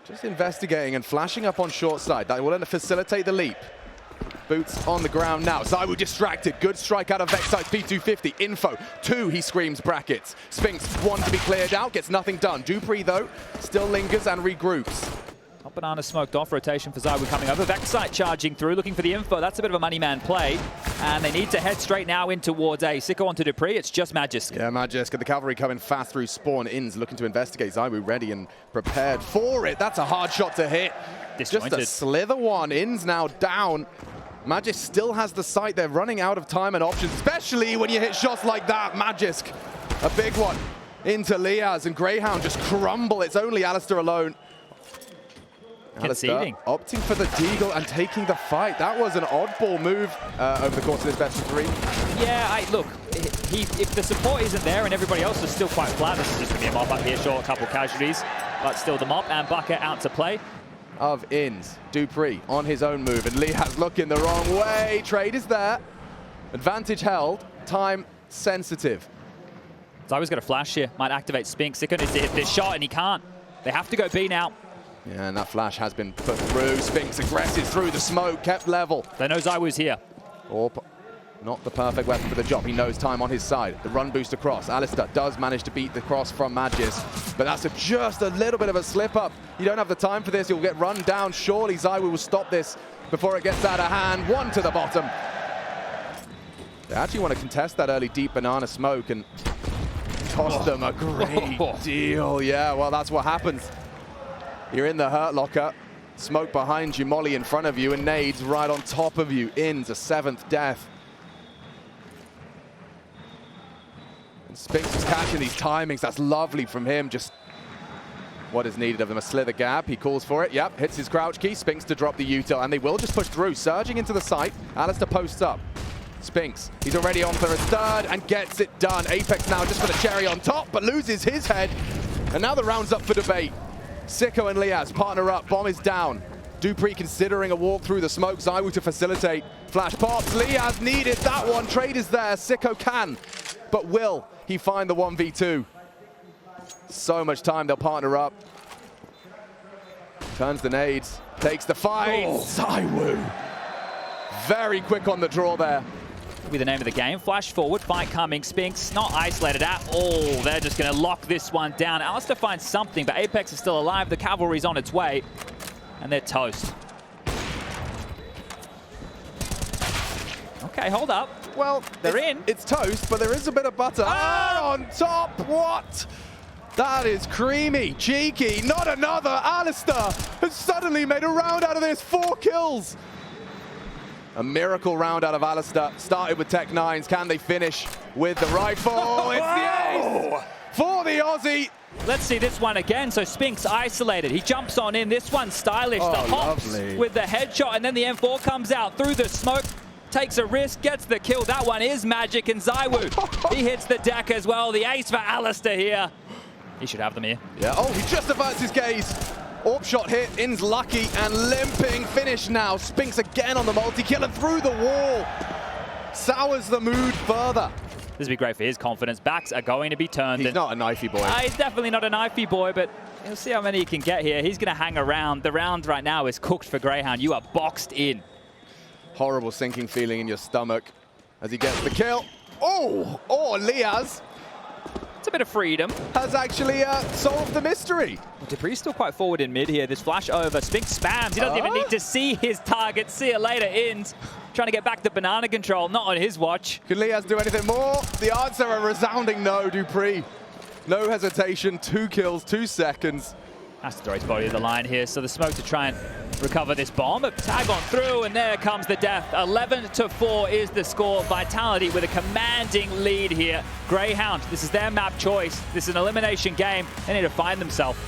Just investigating and flashing up on short side. That will then facilitate the leap. Boots on the ground now. ZywOo distracted. Good strike out of Vexite. P250. Info. 2, he screams brackets. Spinx, 1 to be cleared out. Gets nothing done. dupreeh, though, still lingers and regroups. Top banana smoked off. Rotation for ZywOo coming over. Vexite charging through, looking for the info. That's a bit of a money man play. And they need to head straight now in towards A. Sicko onto dupreeh. It's just Magisk. Yeah, Magisk. The cavalry coming fast through spawn. INS looking to investigate. ZywOo ready and prepared for it. That's a hard shot to hit. Disjointed. Just a slither one. INS now down. Magisk still has the sight. They're running out of time and options, especially when you hit shots like that. Magisk, a big one into Liaz, and Grayhound just crumble. It's only Alistar alone. Conceding. Opting for the deagle and taking the fight. That was an oddball move over the course of this best of 3. Yeah, look, if the support isn't there and everybody else is still quite flat, this is just going to be a mop up here, short, a couple casualties, but still the mop and Bucket out to play. Of INS, dupreeh on his own move, and Liaz looking the wrong way. Trade is there. Advantage held. Time sensitive. ZywOo's got a flash here. Might activate Spinx. Sicko needs to hit this shot, and he can't. They have to go B now. Yeah, and that flash has been put through. Spinx aggressive through the smoke, kept level. They know ZywOo's here. Not the perfect weapon for the job. He knows time on his side. The run boost across. Alistar does manage to beat the cross from Magisk, but that's just a little bit of a slip up. You don't have the time for this. You'll get run down. Surely ZywOo will stop this before it gets out of hand. 1 to the bottom. They actually want to contest that early deep banana smoke and cost them a great deal. Yeah, well, that's what happens. You're in the hurt locker. Smoke behind you, molly in front of you, and nades right on top of you. INS, a 7th death. And Spinx is catching these timings. That's lovely from him. Just what is needed of him. A slither gap. He calls for it. Yep, hits his crouch key. Spinx to drop the util, and they will just push through. Surging into the site. Alistar posts up. Spinx, he's already on for a third and gets it done. Apex now just for the cherry on top, but loses his head. And now the round's up for debate. Sicko and Liaz partner up. Bomb is down. dupreeh considering a walk through the smoke. ZywOo to facilitate. Flash pops. Liaz needed that one. Trade is there. Sicko can. But will he find the 1v2? So much time. They'll partner up. Turns the nades. Takes the fight. ZywOo. Very quick on the draw there. Will be the name of the game. Flash forward, fight coming. Spinx not isolated at all. They're just going to lock this one down. Alistar finds something, but Apex is still alive. The cavalry's on its way, and they're toast. Okay, hold up. Well, they're in. It's toast, but there is a bit of butter. Ah, on top. What? That is creamy, cheeky. Not another. Alistar has suddenly made a round out of this. 4 kills. A miracle round out of Alistar. Started with Tech 9s. Can they finish with the rifle? It's the ace for the Aussie. Let's see this one again. So Spinx isolated. He jumps on in. This one's stylish. The hops with the headshot, and then the M4 comes out through the smoke. Takes a risk, gets the kill. That one is magic, and ZywOo, he hits the deck as well. The ace for Alistar here. He should have them here. Yeah, oh, he just averts his gaze. AWP shot hit, INS lucky and limping. Finish now. Spinx again on the multi-kill and through the wall. Sours the mood further. This would be great for his confidence. Backs are going to be turned. He's not a knifey boy. He's definitely not a knifey boy, but you'll see how many he can get here. He's going to hang around. The round right now is cooked for Grayhound. You are boxed in. Horrible sinking feeling in your stomach as he gets the kill. Oh, Liaz. It's a bit of freedom. Has actually solved the mystery. Well, dupreeh's still quite forward in mid here. This flash over. Spinx spams. He doesn't even need to see his target. See you later, INS. Trying to get back to banana control. Not on his watch. Could Liaz do anything more? The answer a resounding no, dupreeh. No hesitation. 2 kills, 2 seconds. Has to throw his body to the line here. So the smoke to try and recover this bomb. But tag on through, and there comes the death. 11-4 is the score. Vitality with a commanding lead here. Grayhound, this is their map choice. This is an elimination game. They need to find themselves.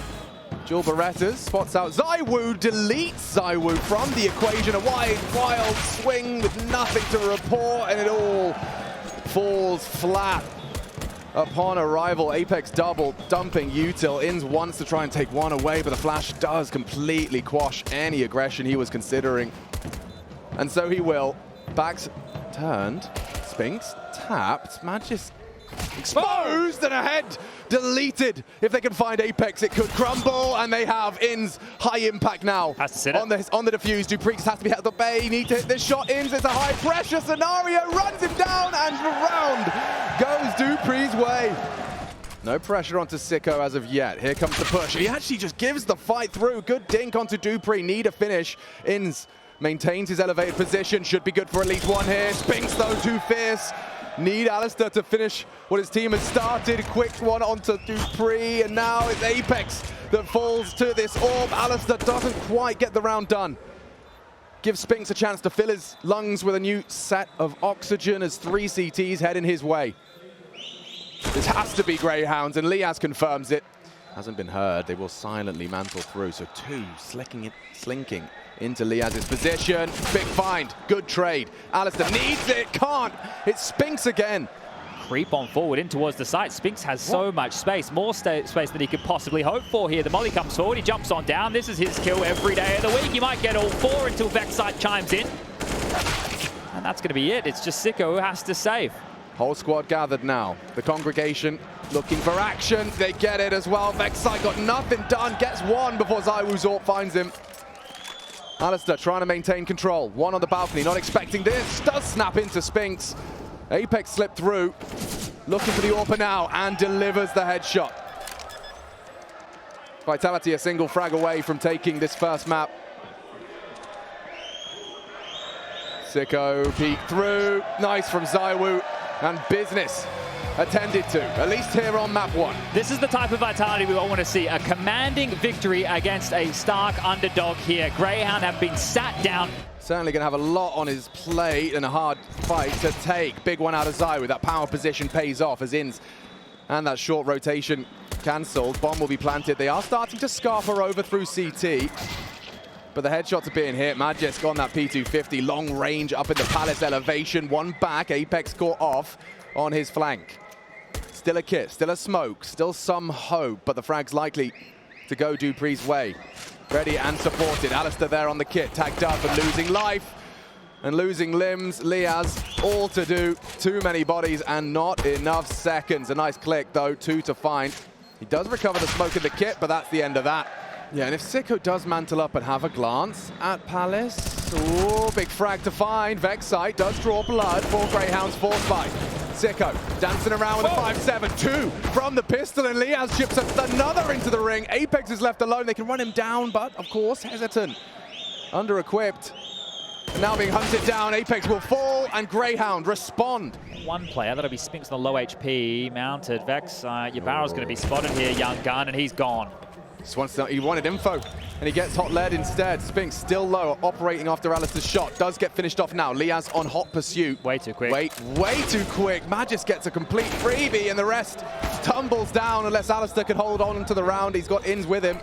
Dual Berettas spots out ZywOo, deletes ZywOo from the equation. A wild swing with nothing to report, and it all falls flat upon arrival. Apex double, dumping util. INS wants to try and take one away, but the flash does completely quash any aggression he was considering. And so he will. Backs turned. Spinx tapped. Magisk Exposed and ahead. Deleted. If they can find Apex, it could crumble, and they have INCE. High impact now has to sit on the defuse. dupreeh just has to be held at bay. Need to hit this shot. INCE, it's a high pressure scenario. Runs him down, and round goes dupreeh's way. No pressure onto Sicko as of yet. Here comes the push. He actually just gives the fight through. Good dink onto dupreeh. Need a finish. INCE maintains his elevated position. Should be good for at least one here. Spinks though too fierce. Need Alistair to finish what his team has started. Quick one onto dupreeh, and now it's Apex that falls to this orb. Alistair doesn't quite get the round done. Gives Spinks a chance to fill his lungs with a new set of oxygen as 3 CTs heading his way. This has to be Greyhounds, and Liaz confirms it. Hasn't been heard. They will silently mantle through. So 2 slinking into Liaz's position. Big find. Good trade. Alistair needs it. Can't. It's Spinks again. Creep on forward in towards the site. Spinks has so much space, more space than he could possibly hope for here. The molly comes forward. He jumps on down. This is his kill every day of the week. He might get all 4 until Vexite chimes in. And that's going to be it. It's just Sicko who has to save. Whole squad gathered now. The congregation looking for action. They get it as well. Vexite got nothing done. Gets 1 before ZywOo Zorp finds him. Alistair trying to maintain control. 1 on the balcony, not expecting this. Does snap into Spinks. Apex slipped through. Looking for the AWPer now and delivers the headshot. Vitality a single frag away from taking this first map. Sicko peeked through. Nice from ZywOo. And business attended to, at least here on map 1. This is the type of Vitality we all want to see. A commanding victory against a stark underdog here. Greyhound have been sat down. Certainly going to have a lot on his plate and a hard fight to take. Big one out of ZywOo. That power position pays off as INCE and that short rotation cancelled. Bomb will be planted. They are starting to scarf her over through CT. But the headshots are being hit. Magisk on that P250. Long range up in the Palace elevation. 1 back. Apex caught off on his flank. Still a kit. Still a smoke. Still some hope. But the frag's likely to go dupreeh's way. Ready and supported. Alistair there on the kit. Tagged up and losing life. And losing limbs. Liaz all to do. Too many bodies and not enough seconds. A nice click though. 2 to find. He does recover the smoke in the kit, but that's the end of that. Yeah, and if Sicko does mantle up and have a glance at Palace, oh, big frag to find. Vexite does draw blood for Greyhound's force fight. Sicko dancing around with a 5-7, 2 from the pistol, and Liaz chips another into the ring. Apex is left alone. They can run him down, but of course, hesitant, under-equipped. And now being hunted down, Apex will fall, and Greyhound respond. 1 player, that'll be Spinks on the low HP, mounted. Vexite, your barrel's going to be spotted here, young gun, and he's gone. Just wants to, he wanted info, and he gets hot lead instead. Spinks still low, operating after Alistair's shot. Does get finished off now. Liaz on hot pursuit. Way too quick. Way too quick. Magisk gets a complete freebie, and the rest tumbles down unless Alistair can hold on to the round. He's got INCE with him.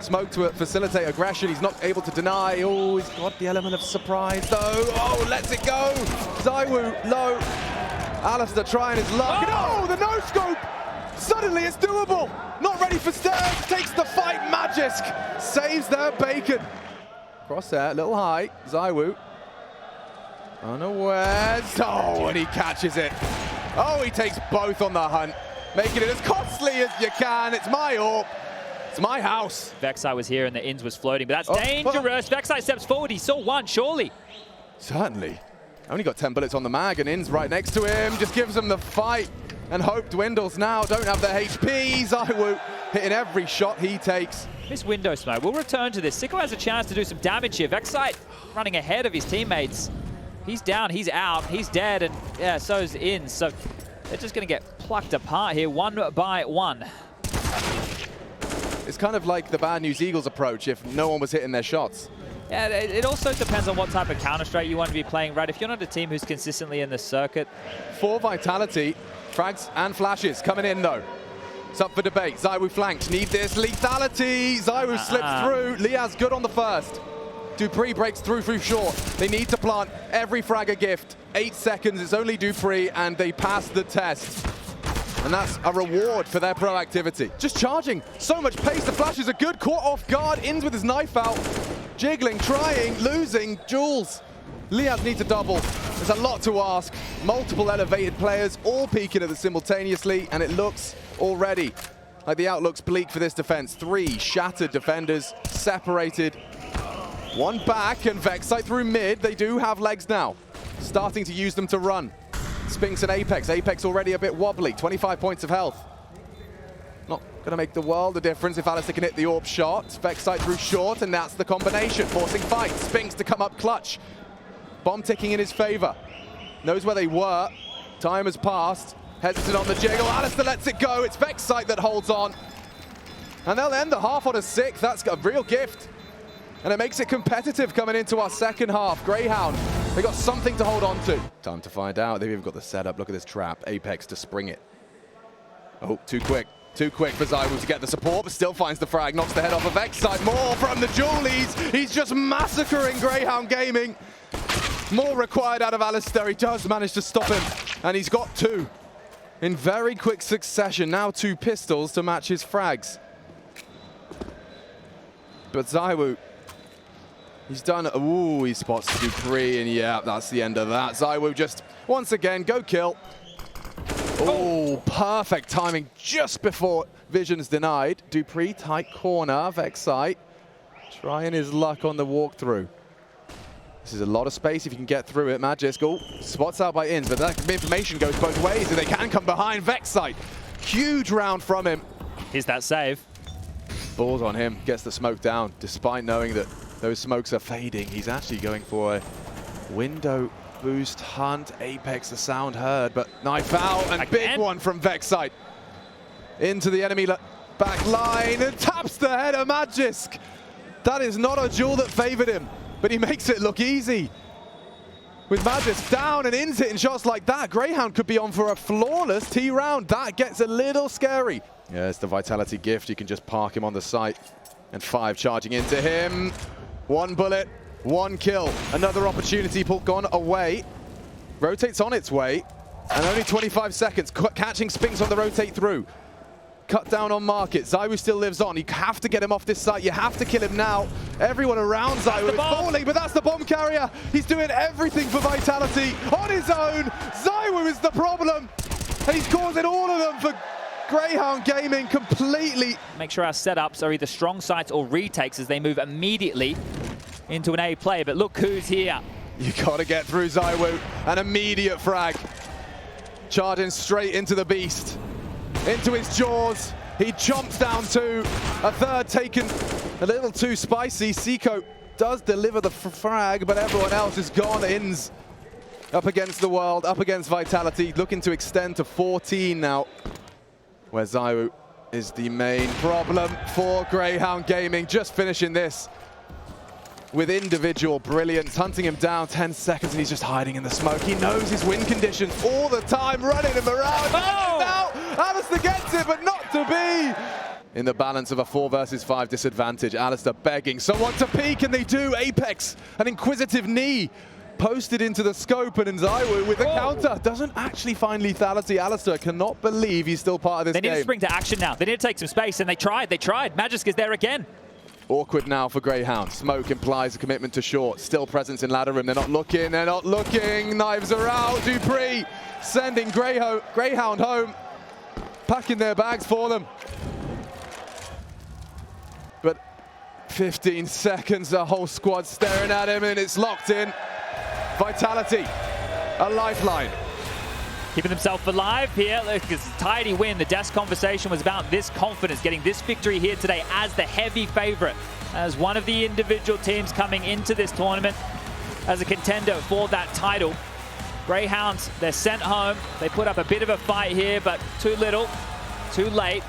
Smoke to facilitate aggression. He's not able to deny. Oh, he's got the element of surprise, though. Oh, lets it go. ZywOo low. Alistair trying his luck. Oh, the no-scope. Suddenly it's doable. Not ready for stairs. Takes the fight. Magisk saves their bacon. Crosshair, a little high. ZywOo. Unawares. Oh, and he catches it. Oh, he takes both on the hunt. Making it as costly as you can. It's my AWP. It's my house. Vexite was here and the INCE was floating, but that's dangerous. Vexite steps forward. He saw 1, surely. Certainly. Only got 10 bullets on the mag, and INCE right next to him. Just gives him the fight. And hope dwindles now. Don't have the HP. ZywOo hitting every shot he takes. This window smoke. We'll return to this. Sicko has a chance to do some damage here. Vexite running ahead of his teammates. He's down, he's out, he's dead, and yeah, so's INCE. So they're just going to get plucked apart here, 1 by 1. It's kind of like the bad news Eagles approach if no one was hitting their shots. Yeah, it also depends on what type of Counter-Strike you want to be playing, right? If you're not a team who's consistently in the circuit. For Vitality, frags and flashes coming in though. It's up for debate. ZywOo flanked. Need this lethality. ZywOo slips through. Liaz good on the first. dupreeh breaks through short. They need to plant every frag a gift. 8 seconds. It's only dupreeh, and they pass the test. And that's a reward for their proactivity. Just charging. So much pace. The flashes are good. Caught off guard. INCE with his knife out. Jiggling, trying, losing. Jules. Liaz needs a double. It's a lot to ask. Multiple elevated players all peeking at it simultaneously, and it looks already like the outlook's bleak for this defense. 3 shattered defenders, separated. 1 back, and Vexite through mid. They do have legs now. Starting to use them to run. Spinks and Apex. Apex already a bit wobbly. 25 points of health. Not going to make the world a difference if Alistair can hit the AWP shot. Vexite through short, and that's the combination. Forcing fight. Spinks to come up clutch. Bomb ticking in his favor. Knows where they were. Time has passed. Hesitant on the jiggle. Alistair lets it go. It's Vexite that holds on. And they'll end the half on a 6. That's a real gift. And it makes it competitive coming into our second half. Grayhound, they got something to hold on to. Time to find out. They've even got the setup. Look at this trap. Apex to spring it. Oh, too quick. Too quick for ZywOo to get the support, but still finds the frag. Knocks the head off of Vexite. More from the Julies. He's just massacring Grayhound Gaming. More required out of Alistair. He does manage to stop him. And he's got 2 in very quick succession. Now 2 pistols to match his frags. But ZywOo, he's done, ooh, he spots dupreeh, and yeah, that's the end of that. ZywOo just, once again, go kill. Oh, perfect timing just before vision's denied. dupreeh, tight corner, Vexite trying his luck on the walkthrough. This is a lot of space if you can get through it. Magisk, oh, spots out by INCE, but that information goes both ways, and they can come behind Vexite. Huge round from him. Here's that save. Balls on him, gets the smoke down, despite knowing that those smokes are fading. He's actually going for a window boost hunt. Apex, the sound heard, but knife out, and big one from Vexite. Into the enemy back line, and taps the head of Magisk. That is not a duel that favored him, but he makes it look easy. With Magisk down and INCE hitting shots like that, Grayhound could be on for a flawless T round. That gets a little scary. Yeah, it's the Vitality gift. You can just park him on the site. And 5 charging into him. 1 bullet, 1 kill. Another opportunity gone away. Rotates on its way. And only 25 seconds. Catching Spinks on the rotate through. Cut down on market. ZywOo still lives on. You have to get him off this site. You have to kill him now. Everyone around ZywOo is falling, but that's the bomb carrier. He's doing everything for Vitality on his own. ZywOo is the problem. And he's causing all of them for Grayhound Gaming completely. Make sure our setups are either strong sites or retakes as they move immediately into an A play. But look who's here. You got to get through ZywOo. An immediate frag. Charging straight into the beast. Into his jaws. He jumps down 2. A third taken a little too spicy. CSGO does deliver the frag, but everyone else is gone. INCE up against the world, up against Vitality, looking to extend to 14 now, where ZywOo is the main problem for Grayhound Gaming. Just finishing this with individual brilliance, hunting him down 10 seconds, and he's just hiding in the smoke. He knows his win conditions all the time, running a Mirage. Oh! Now, Alistair gets it, but not to be. In the balance of a 4 versus 5 disadvantage, Alistair begging someone to peek, and they do. Apex, an inquisitive knee, posted into the scope, and ZywOo with the counter doesn't actually find lethality. Alistair cannot believe he's still part of this game. They need to spring to action now. They need to take some space, and they tried. Magisk is there again. Awkward now for Grayhound. Smoke implies a commitment to short. Still presence in ladder room. They're not looking. Knives are out. dupreeh sending Grayhound home. Packing their bags for them. But 15 seconds, the whole squad staring at him, and it's locked in. Vitality, a lifeline. Keeping himself alive here. Look, it's a tidy win. The desk conversation was about this confidence, getting this victory here today as the heavy favorite, as one of the individual teams coming into this tournament as a contender for that title. Greyhounds, they're sent home. They put up a bit of a fight here, but too little, too late.